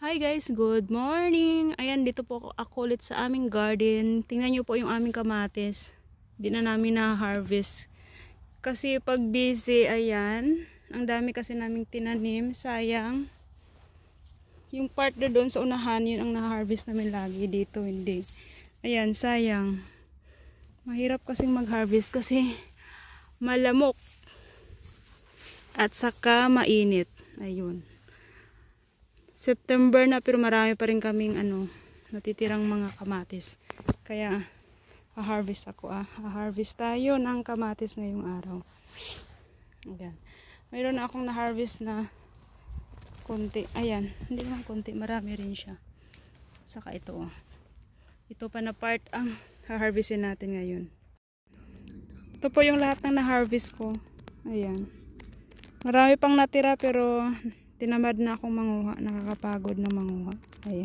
Hi guys, good morning. Ayan, dito po ako ulit sa aming garden. Tingnan nyo po yung aming kamatis. Hindi na namin na-harvest. Kasi pag busy, ayan. Ang dami kasi naming tinanim. Sayang. Yung part na doon sa unahan, yun ang na-harvest namin lagi. Dito, hindi. Ayan, sayang. Mahirap kasing mag-harvest kasi malamok. At saka mainit. Ayun. September na pero marami pa rin kaming natitirang mga kamatis. Kaya ha-harvest ako Ha-harvest tayo ng kamatis ngayong araw. Ayan. Mayroon na akong na-harvest na konti. Ayan, hindi lang konti, marami rin siya. Saka ito Ito pa na part ang ha-harvestin natin ngayon. Ito po yung lahat ng na-harvest ko. Ayan. Marami pang natira pero tinamad na akong manguha. Nakakapagod na manguha. Ayan.